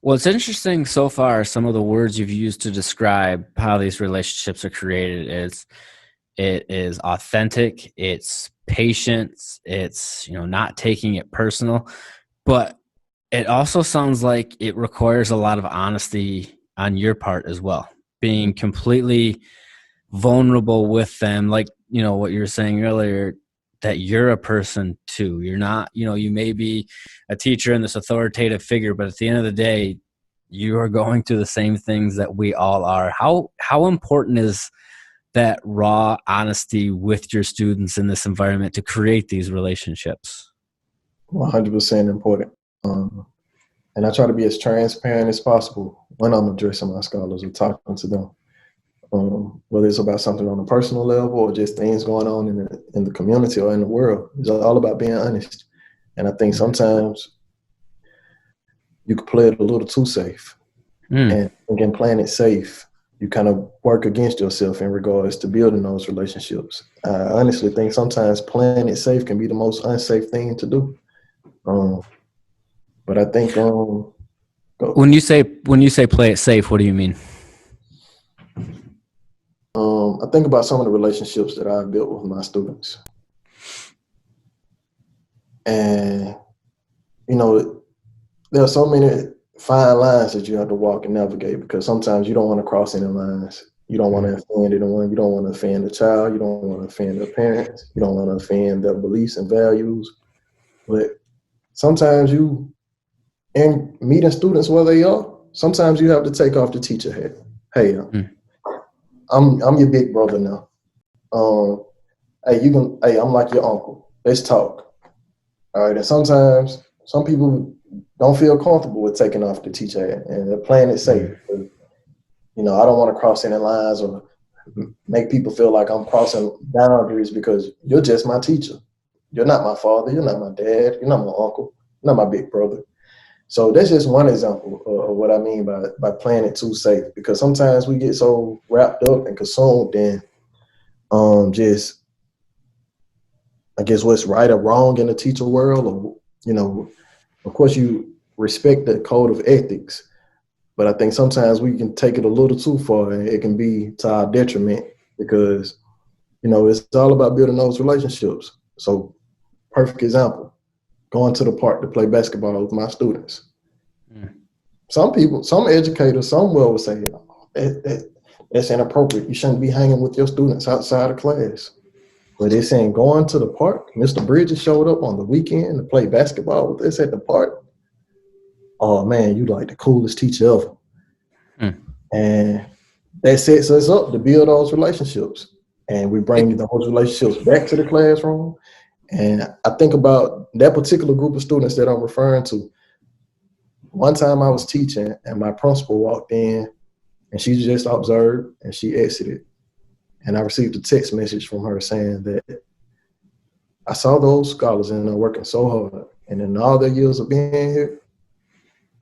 Well, it's interesting so far. Some of the words you've used to describe how these relationships are created is it is authentic, it's patience, it's not taking it personal, but it also sounds like it requires a lot of honesty on your part as well, being completely vulnerable with them, like what you were saying earlier, that you're a person too. You're not, you may be a teacher and this authoritative figure, but at the end of the day, you are going through the same things that we all are. How important is that raw honesty with your students in this environment to create these relationships? 100% important. And I try to be as transparent as possible when I'm addressing my scholars or talking to them. Whether it's about something on a personal level or just things going on in the community or in the world. It's all about being honest. And I think sometimes you can play it a little too safe. And again, playing it safe, you kind of work against yourself in regards to building those relationships. I honestly think sometimes playing it safe can be the most unsafe thing to do. But I think when you say play it safe, what do you mean? I think about some of the relationships that I've built with my students. And, there are so many fine lines that you have to walk and navigate because sometimes you don't want to cross any lines. You don't want to offend anyone. You don't want to offend the child. You don't want to offend their parents. You don't want to offend their beliefs and values. But sometimes and meeting students where they are, sometimes you have to take off the teacher hat. Hey, I'm your big brother now. I'm like your uncle. Let's talk. All right. And sometimes some people don't feel comfortable with taking off the teacher hat and they're playing it safe. I don't want to cross any lines or make people feel like I'm crossing boundaries because you're just my teacher. You're not my father. You're not my dad. You're not my uncle. You're not my big brother. So that's just one example of what I mean by playing it too safe, because sometimes we get so wrapped up and consumed in just, I guess, what's right or wrong in the teacher world, or, of course you respect the code of ethics, but I think sometimes we can take it a little too far and it can be to our detriment because, it's all about building those relationships. So perfect example. Going to the park to play basketball with my students. Some people, some educators, some will say, that's inappropriate. You shouldn't be hanging with your students outside of class. But they're saying going to the park, Mr. Bridges showed up on the weekend to play basketball with us at the park. Oh man, you like the coolest teacher ever. And that sets us up to build those relationships. And we bring those relationships back to the classroom. And I think about that particular group of students that I'm referring to. One time I was teaching and my principal walked in and she just observed and she exited. And I received a text message from her saying that I saw those scholars and they're working so hard. And in all their years of being here,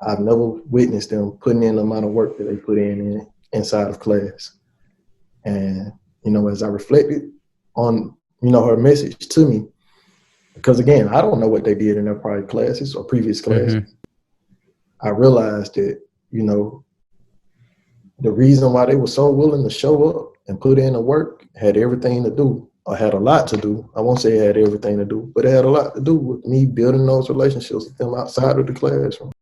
I've never witnessed them putting in the amount of work that they put inside of class. And, as I reflected on, her message to me, because again, I don't know what they did in their prior classes or previous classes. I realized that, the reason why they were so willing to show up and put in the work had everything to do, or had a lot to do. I won't say it had everything to do, but it had a lot to do with me building those relationships with them outside of the classroom.